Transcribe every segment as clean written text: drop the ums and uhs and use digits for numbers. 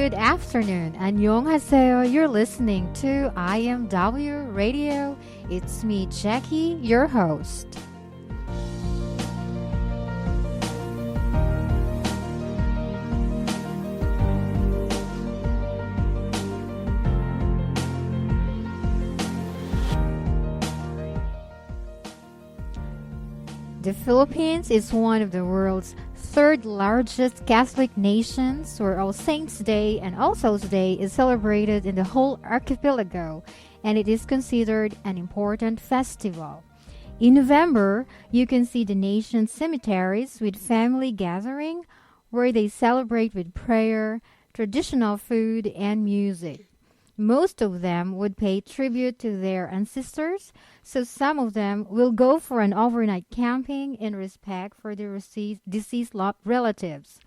Good afternoon. 안녕하세요. You're listening to IMW Radio. It's me, Jackie, your host. The Philippines is one of the world's third largest Catholic nations, where All Saints' Day and All Souls' Day is celebrated in the whole archipelago, and it is considered an important festival. In November, you can see the nation's cemeteries with family gathering, where they celebrate with prayer, traditional food, and music. Most of them would pay tribute to their ancestors, so some of them will go for an overnight camping in respect for their deceased relatives.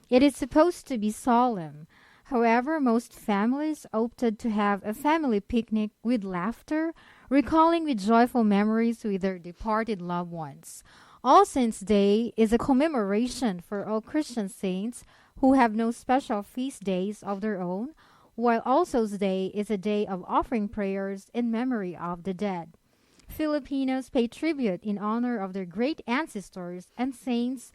It is supposed to be solemn. However, most families opted to have a family picnic with laughter, recalling with joyful memories with their departed loved ones. All Saints' Day is a commemoration for all Christian saints who have no special feast days of their own, while All Souls' Day is a day of offering prayers in memory of the dead. Filipinos pay tribute in honor of their great ancestors, and saints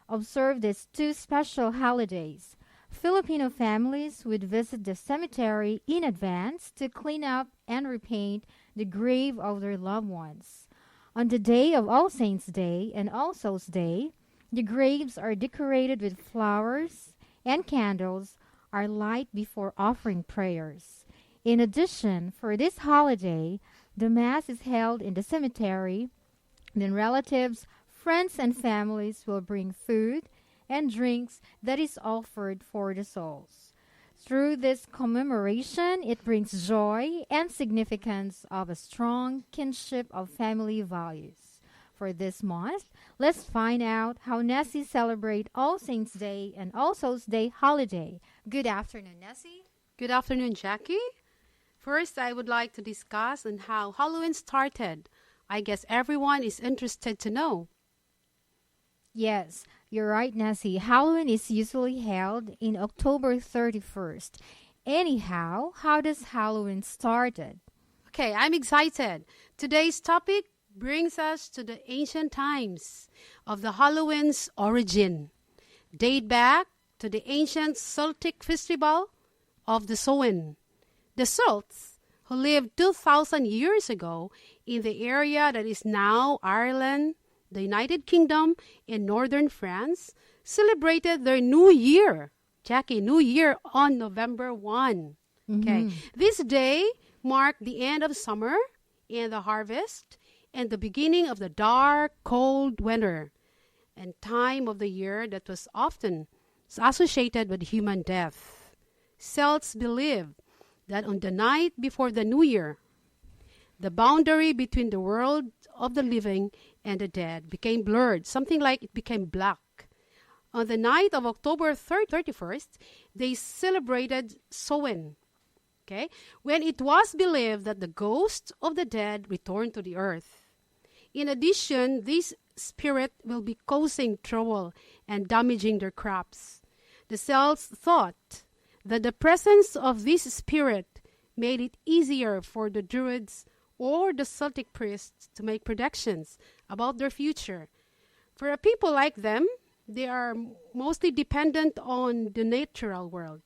observe these two special holidays. Filipino families would visit the cemetery in advance to clean up and repaint the grave of their loved ones. On the day of All Saints' Day and All Souls' Day, the graves are decorated with flowers, and candles are light before offering prayers. In addition, for this holiday, the Mass is held in the cemetery. Then relatives, friends, and families will bring food and drinks that is offered for the souls. Through this commemoration, it brings joy and significance of a strong kinship of family values. For this month, let's find out how Nessie celebrate All Saints' Day and All Souls' Day holiday. Good afternoon, Nessie. Good afternoon, Jackie. First, I would like to discuss on how Halloween started. I guess everyone is interested to know. Yes, you're right, Nessie. Halloween is usually held in October 31st. Anyhow, how does Halloween started? Okay, I'm excited. Today's topic brings us to the ancient times of the Halloween's origin. Date back to the ancient Celtic festival of the Samhain. The Celts, who lived 2,000 years ago in the area that is now Ireland, the United Kingdom, and northern France, celebrated their New Year. Jackie, New Year on November 1. Okay, this day marked the end of summer and the harvest, and the beginning of the dark, cold winter, and time of the year that was often associated with human death. Celts believed that on the night before the New Year, the boundary between the world of the living and the dead became blurred, something like it became black. On the night of October 31st, they celebrated Samhain, okay, when it was believed that the ghosts of the dead returned to the earth. In addition, this spirit will be causing trouble and damaging their crops. The Celts thought that the presence of this spirit made it easier for the Druids or the Celtic priests to make predictions about their future. For a people like them, they are mostly dependent on the natural world.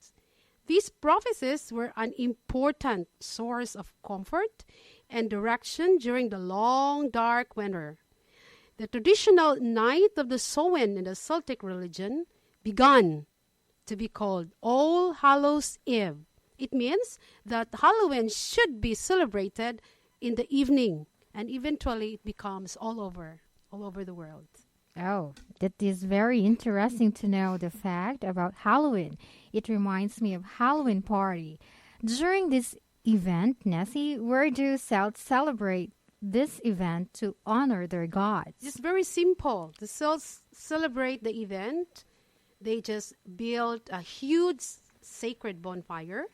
These prophecies were an important source of comfort and direction during the long, dark winter. The traditional night of the Samhain in the Celtic religion began to be called All Hallows' Eve. It means that Halloween should be celebrated in the evening, and eventually it becomes all over the world. Oh, that is very interesting to know the fact about Halloween. It reminds me of Halloween party. During this event, Nessie, where do Celts celebrate this event to honor their gods? It's very simple. The Celts celebrate the event. They just build a huge sacred bonfire,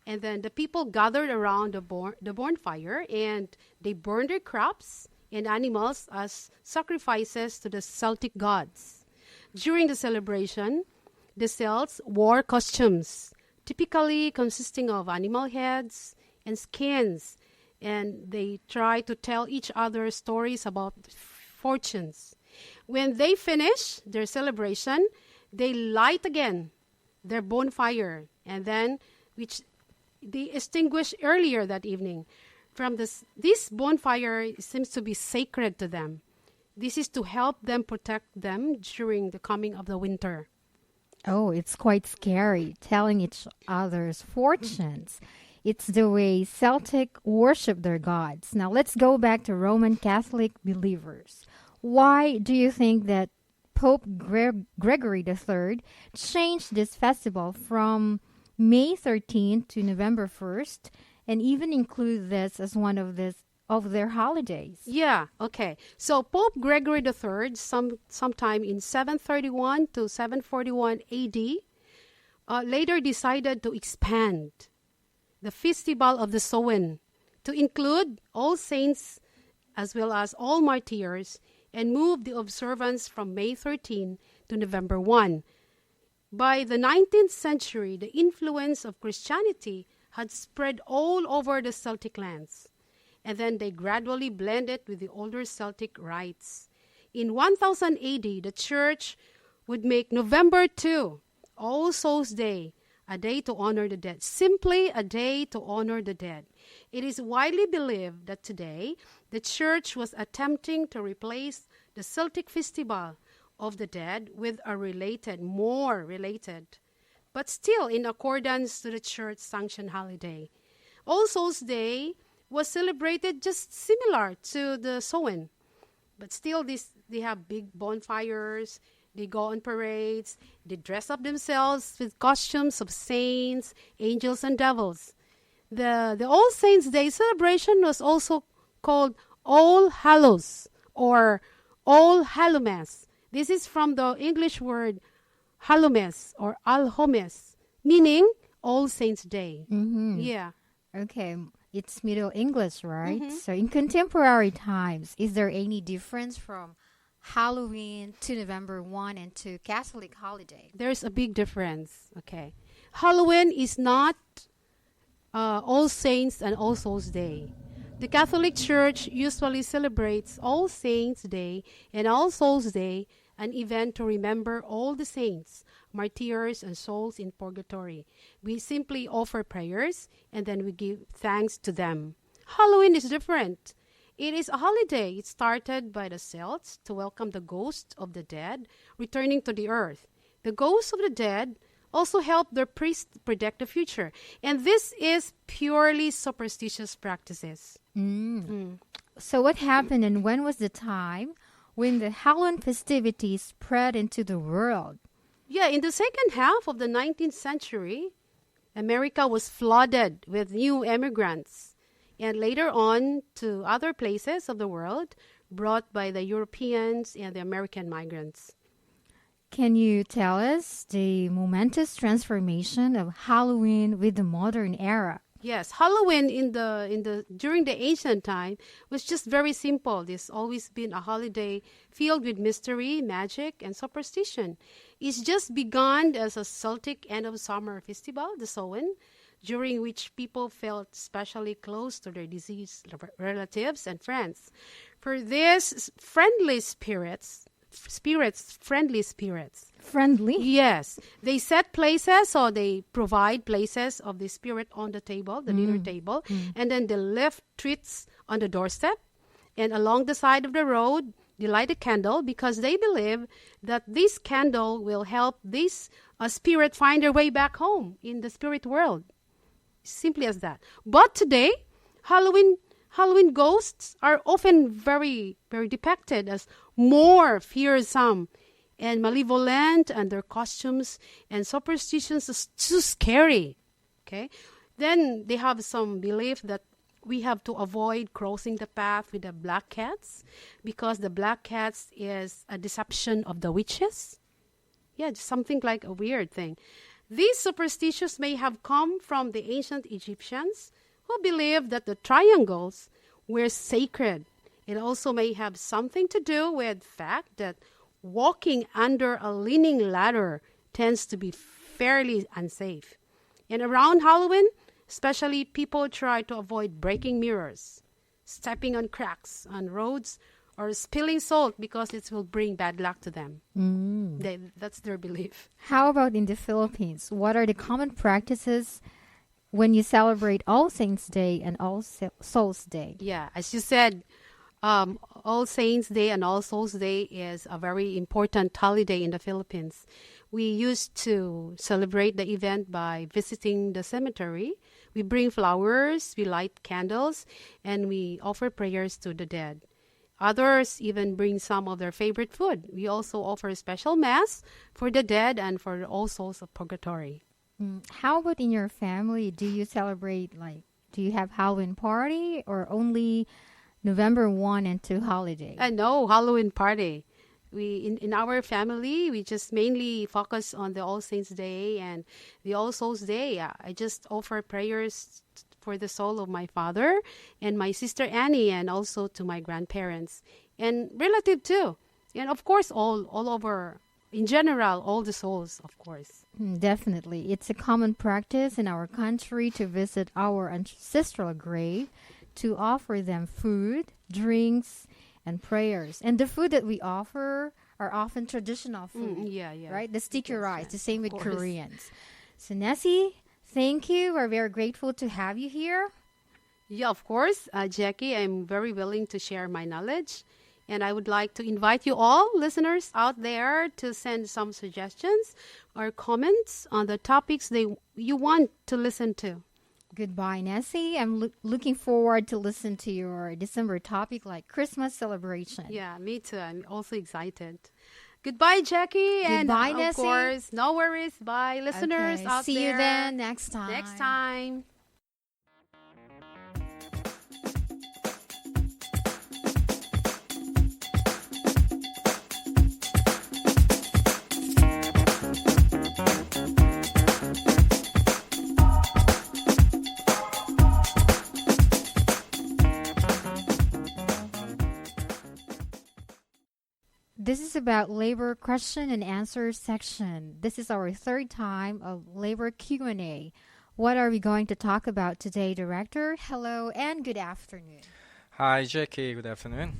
and then the people gathered around the bonfire, and they burn their crops and animals as sacrifices to the Celtic gods. During the celebration, the Celts wore costumes typically consisting of animal heads and skins. And they try to tell each other stories about fortunes. When they finish their celebration, they light again their bonfire, and then which they extinguished earlier that evening. From this bonfire seems to be sacred to them. This is to help them protect them during the coming of the winter. Oh, it's quite scary, telling each other's fortunes. It's the way Celtic worship their gods. Now let's go back to Roman Catholic believers. Why do you think that Pope Gregory III changed this festival from May 13th to November 1st and even include this as one of their holidays? Yeah, okay. So Pope Gregory III, sometime in 731 to 741 AD, later decided to expand the festival of the Samhain to include all saints as well as all martyrs, and moved the observance from May 13 to November 1. By the 19th century, the influence of Christianity had spread all over the Celtic lands, and then they gradually blended with the older Celtic rites. In 1000 AD, the Church would make November 2, All Souls' Day, a day to honor the dead, simply a day to honor the dead. It is widely believed that today the Church was attempting to replace the Celtic festival of the dead with a more related, but still in accordance to the Church sanctioned holiday. All Souls' Day was celebrated just similar to the Samhain, but still they have big bonfires. They go on parades. They dress up themselves with costumes of saints, angels, and devils. The All Saints' Day celebration was also called All Hallows or All Hallowmas. This is from the English word Hallowmas or Alhomes, meaning All Saints' Day. Mm-hmm. Yeah. Okay, it's Middle English, right? Mm-hmm. So in contemporary times, is there any difference from Halloween to November 1 and to Catholic holiday? There's a big difference. Okay. Halloween is not All Saints and All Souls Day. The Catholic Church usually celebrates All Saints Day and All Souls Day, an event to remember all the saints, martyrs, and souls in purgatory. We simply offer prayers and then we give thanks to them. Halloween is different. It is a holiday. It started by the Celts to welcome the ghosts of the dead returning to the earth. The ghosts of the dead also help their priests predict the future. And this is purely superstitious practices. So what happened and when was the time when the Halloween festivities spread into the world? Yeah, in the second half of the 19th century, America was flooded with new immigrants. And later on to other places of the world brought by the Europeans and the American migrants. Can you tell us the momentous transformation of Halloween with the modern era? Yes, Halloween during the ancient time was just very simple. It's always been a holiday filled with mystery, magic, and superstition. It's just begun as a Celtic end of summer festival, the Samhain, during which people felt especially close to their deceased relatives and friends. For these friendly spirits. Friendly? Yes. They set places or they provide places of the spirit on the table, the dinner table, and then they left treats on the doorstep. And along the side of the road, they light a candle because they believe that this candle will help this spirit find their way back home in the spirit world. Simply as that. But today, Halloween ghosts are often very, very depicted as more fearsome and malevolent, and their costumes and superstitions are too scary. Okay? Then they have some belief that we have to avoid crossing the path with the black cats because the black cats is a deception of the witches. Yeah, just something like a weird thing. These superstitions may have come from the ancient Egyptians who believed that the triangles were sacred. It also may have something to do with the fact that walking under a leaning ladder tends to be fairly unsafe. And around Halloween, especially, people try to avoid breaking mirrors, stepping on cracks on roads, or spilling salt because it will bring bad luck to them. That's their belief. How about in the Philippines? What are the common practices when you celebrate All Saints' Day and All Souls' Day? Yeah, as you said, All Saints' Day and All Souls' Day is a very important holiday in the Philippines. We used to celebrate the event by visiting the cemetery. We bring flowers, we light candles, and we offer prayers to the dead. Others even bring some of their favorite food. We also offer a special mass for the dead and for all souls of purgatory. How about in your family? Do you celebrate, do you have Halloween party or only November 1 and 2 holiday? No, Halloween party. In our family, we just mainly focus on the All Saints' Day and the All Souls' Day. I just offer prayers for the soul of my father and my sister Annie, and also to my grandparents and relative too. And of course, all over, in general, all the souls, of course. Definitely. It's a common practice in our country to visit our ancestral grave, to offer them food, drinks, and prayers. And the food that we offer are often traditional food. Yeah. Right? The sticky rice, the same with course. Koreans. So Nessie, thank you. We're very grateful to have you here. Yeah, of course, Jackie, I'm very willing to share my knowledge. And I would like to invite you all, listeners out there, to send some suggestions or comments on the topics you want to listen to. Goodbye, Nessie. I'm looking forward to listen to your December topic like Christmas celebration. Yeah, me too. I'm also excited. Goodbye, Jackie. Goodbye, and Nessie. Of course, no worries. Bye, listeners Okay, out there. see you then next time. Next time. This is about labor question and answer section. This is our third time of labor Q&A. What are we going to talk about today, Director? Hello and good afternoon. Hi, Jackie. Good afternoon.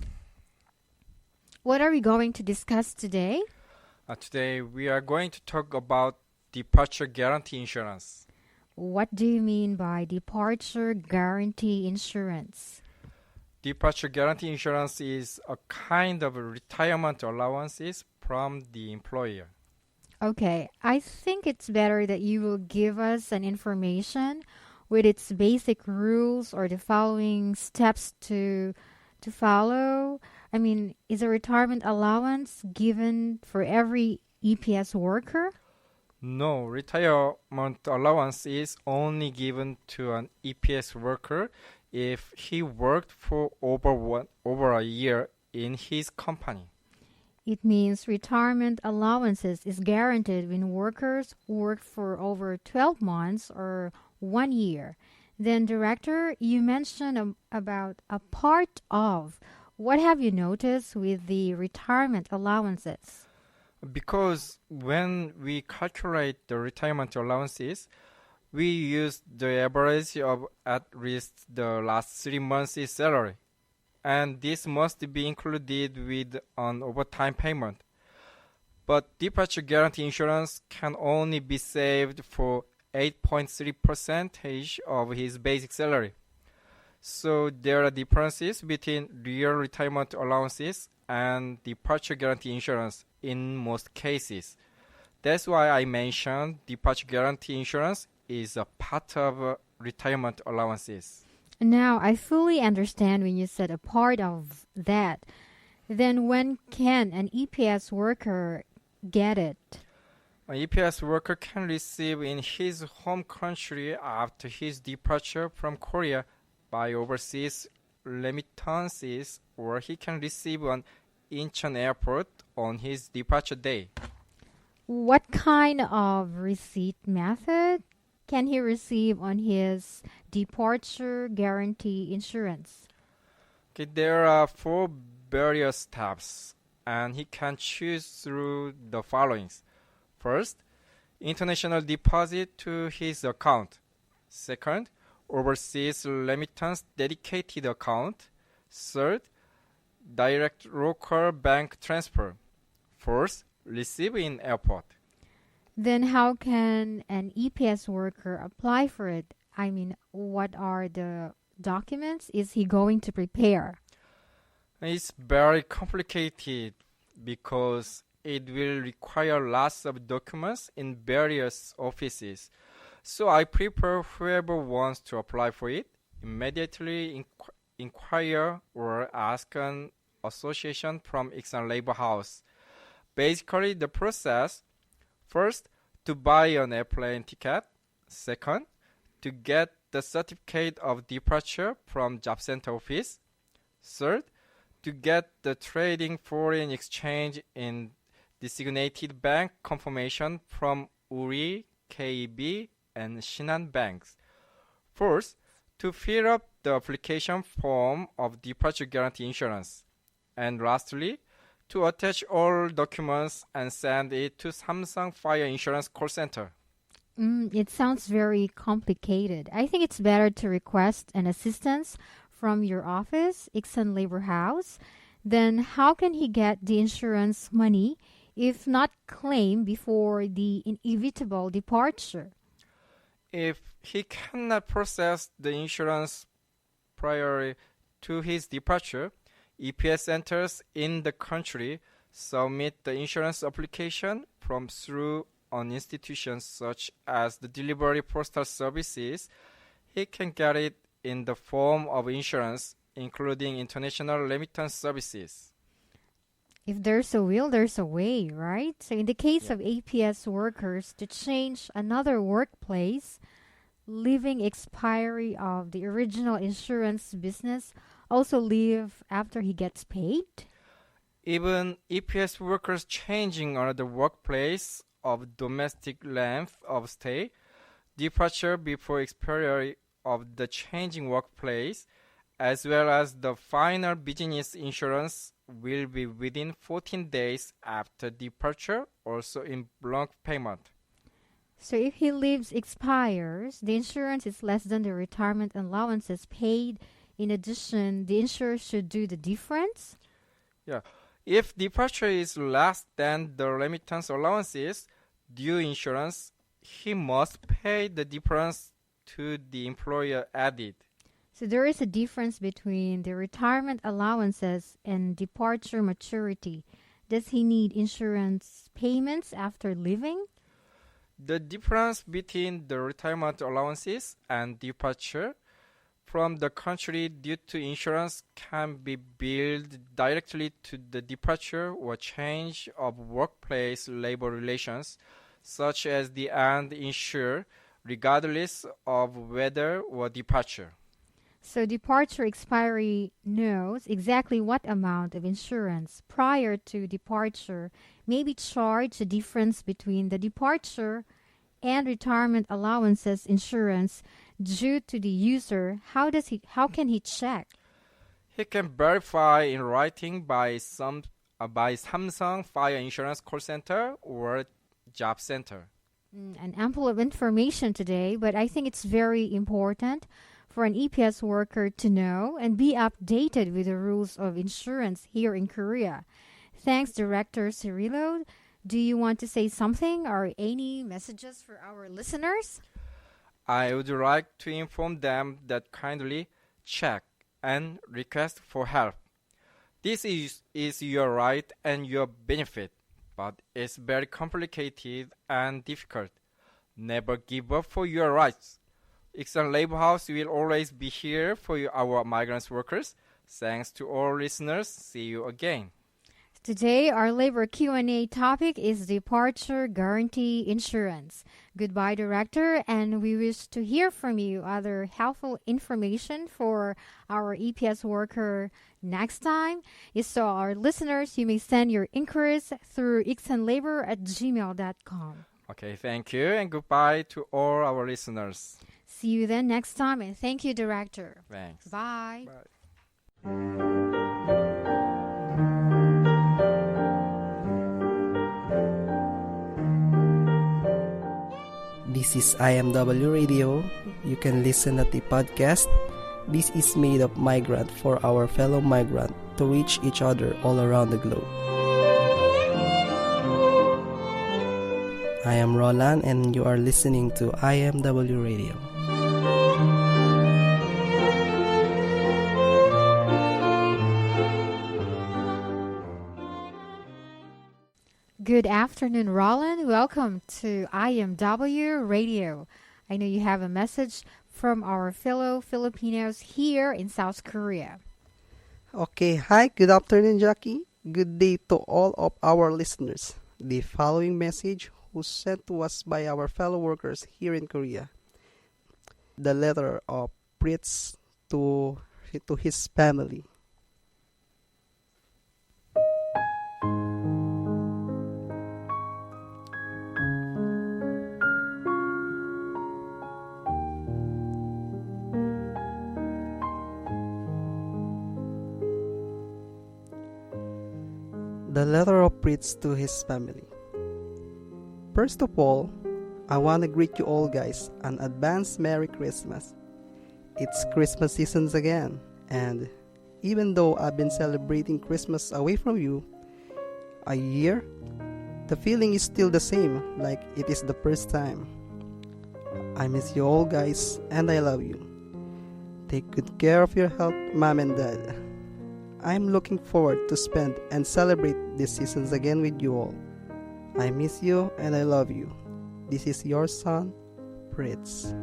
What are we going to discuss today? Today, we are going to talk about departure guarantee insurance. What do you mean by departure guarantee insurance? Departure guarantee insurance is a kind of retirement allowances from the employer. Okay, I think it's better that you will give us an information with its basic rules or the following steps to follow. I mean, is a retirement allowance given for every EPS worker? No, retirement allowance is only given to an EPS worker if he worked for over a year in his company. It means retirement allowances is guaranteed when workers work for over 12 months or 1 year. Then, Director, you mentioned about a part of. What have you noticed with the retirement allowances? Because when we calculate the retirement allowances, we use the average of at least the last 3 months' salary. And this must be included with an overtime payment. But departure guarantee insurance can only be saved for 8.3% of his basic salary. So there are differences between real retirement allowances and departure guarantee insurance in most cases. That's why I mentioned departure guarantee insurance is a part of retirement allowances. Now, I fully understand when you said a part of that. Then when can an EPS worker get it? An EPS worker can receive in his home country after his departure from Korea by overseas remittances, or he can receive on Incheon Airport on his departure day. What kind of receipt method can he receive on his departure guarantee insurance? Okay, there are 4 various steps, and he can choose through the followings. First, international deposit to his account. Second, overseas remittance dedicated account. Third, direct local bank transfer. Fourth, receive in airport. Then how can an EPS worker apply for it? I mean, what are the documents is he going to prepare? It's very complicated because it will require lots of documents in various offices. So I prefer whoever wants to apply for it, immediately inquire or ask an association from Iksan Labor House. Basically, the process: first, to buy an airplane ticket. Second, to get the certificate of departure from job center office. Third, to get the trading foreign exchange in designated bank confirmation from URI, KEB, and Shinhan banks. Fourth, to fill up the application form of departure guarantee insurance. And lastly, to attach all documents and send it to Samsung Fire Insurance Call Center. It sounds very complicated. I think it's better to request an assistance from your office, Iksan Labor House. Then how can he get the insurance money if not claim before the inevitable departure? If he cannot process the insurance prior to his departure, EPS centers in the country submit the insurance application from through an institution such as the delivery postal services. He can get it in the form of insurance, including international remittance services. If there's a will, there's a way, right? So in the case of APS workers to change another workplace, leaving expiry of the original insurance business, also leave after he gets paid? Even EPS workers changing another workplace of domestic length of stay, departure before expiry of the changing workplace, as well as the final business insurance will be within 14 days after departure, also in block payment. So if he leaves expires, the insurance is less than the retirement allowances paid. In addition, the insurer should do the difference? Yeah. If departure is less than the remittance allowances due insurance, he must pay the difference to the employer added. So there is a difference between the retirement allowances and departure maturity. Does he need insurance payments after leaving? The difference between the retirement allowances and departure from the country due to insurance can be billed directly to the departure or change of workplace labor relations, such as the end insured, regardless of whether or departure. So departure expiry knows exactly what amount of insurance prior to departure may be charged the difference between the departure and retirement allowances insurance due to the user. How can he check? He can verify in writing by Samsung Fire Insurance Call Center or Job Center. An ample of information today, but I think it's very important for an EPS worker to know and be updated with the rules of insurance here in Korea. Thanks, Director Cirilo. Do you want to say something or any messages for our listeners? I would like to inform them that kindly check and request for help. This is your right and your benefit, but it's very complicated and difficult. Never give up for your rights. Iksan Labor House will always be here for our migrants workers. Thanks to all listeners. See you again. Today, our labor Q&A topic is departure guarantee insurance. Goodbye, Director, and we wish to hear from you other helpful information for our EPS worker next time. So our listeners, you may send your inquiries through iksanlabor@gmail.com. Okay, thank you, and goodbye to all our listeners. See you then next time, and thank you, Director. Thanks. Bye. Bye. This is IMW Radio. You can listen at the podcast. This is made of Migrant for our fellow migrant to reach each other all around the globe. I am Roland and you are listening to IMW Radio. Good afternoon, Roland. Welcome to IMW Radio. I know you have a message from our fellow Filipinos here in South Korea. Okay, hi, good afternoon, Jackie. Good day to all of our listeners. The following message was sent to us by our fellow workers here in Korea. The letter of Fritz to his family. The letter of Fritz to his family. First of all, I want to greet you all guys an advance Merry Christmas. It's Christmas seasons again, and even though I've been celebrating Christmas away from you a year, the feeling is still the same, like it is the first time. I miss you all guys, and I love you. Take good care of your health, mom and dad. I'm looking forward to spend and celebrate these seasons again with you all. I miss you and I love you. This is your son, Fritz.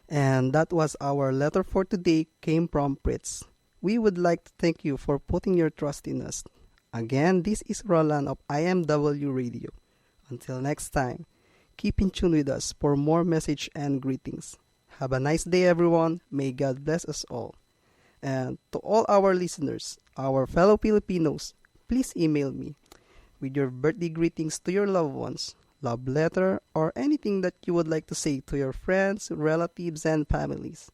And that was our letter for today, came from Fritz. We would like to thank you for putting your trust in us. Again, this is Roland of IMW Radio. Until next time, keep in tune with us for more message and greetings. Have a nice day, everyone. May God bless us all. And to all our listeners, our fellow Filipinos, please email me with your birthday greetings to your loved ones, love letter, or anything that you would like to say to your friends, relatives, and families.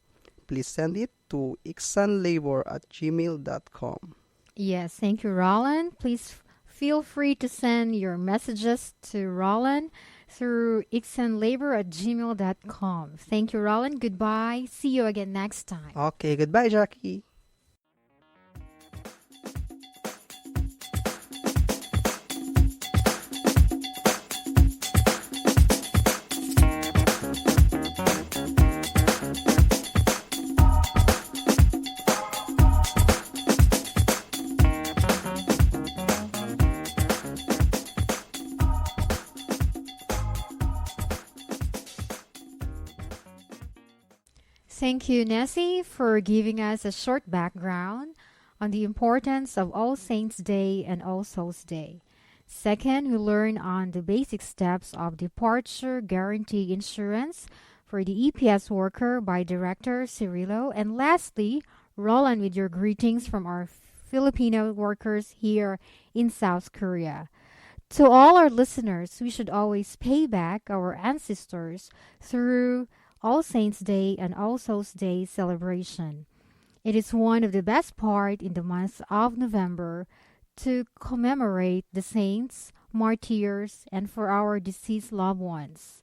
Please send it to iksanlabor@gmail.com. Yes, thank you, Roland. Please feel free to send your messages to Roland through iksanlabor@gmail.com. Thank you, Roland. Goodbye. See you again next time. Okay, goodbye, Jackie. Thank you, Nessie, for giving us a short background on the importance of All Saints' Day and All Souls' Day. Second, we learn on the basic steps of departure guarantee insurance for the EPS worker by Director Cirillo. And lastly, Roland with your greetings from our Filipino workers here in South Korea. To all our listeners, we should always pay back our ancestors through All Saints' Day and All Souls' Day celebration. It is one of the best part in the month of November to commemorate the saints, martyrs, and for our deceased loved ones.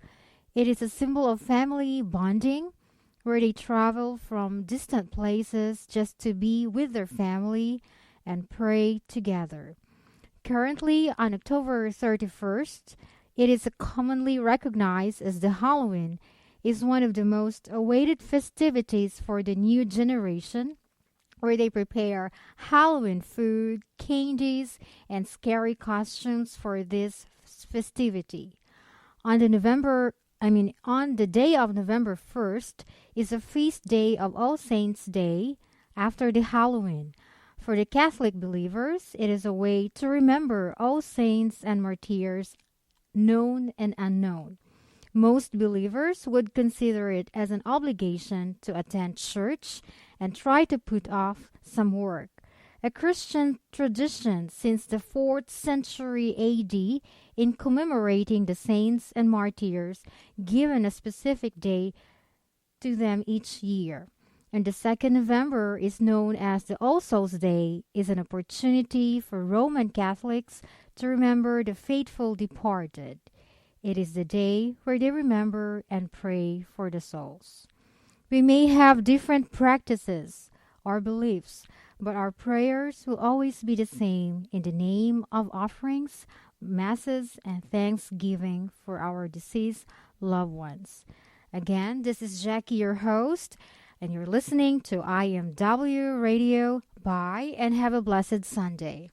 It is a symbol of family bonding where they travel from distant places just to be with their family and pray together. Currently, on October 31st, it is commonly recognized as the Halloween, is one of the most awaited festivities for the new generation, where they prepare Halloween food, candies, and scary costumes for this festivity. On the day of November 1st is a feast day of All Saints' Day after the Halloween. For the Catholic believers, it is a way to remember all saints and martyrs, known and unknown. Most believers would consider it as an obligation to attend church and try to put off some work. A Christian tradition since the 4th century AD in commemorating the saints and martyrs, given a specific day to them each year. And the 2nd November is known as the All Souls Day, is an opportunity for Roman Catholics to remember the faithful departed. It is the day where they remember and pray for the souls. We may have different practices or beliefs, but our prayers will always be the same in the name of offerings, masses, and thanksgiving for our deceased loved ones. Again, this is Jackie, your host, and you're listening to IMW Radio. Bye, and have a blessed Sunday.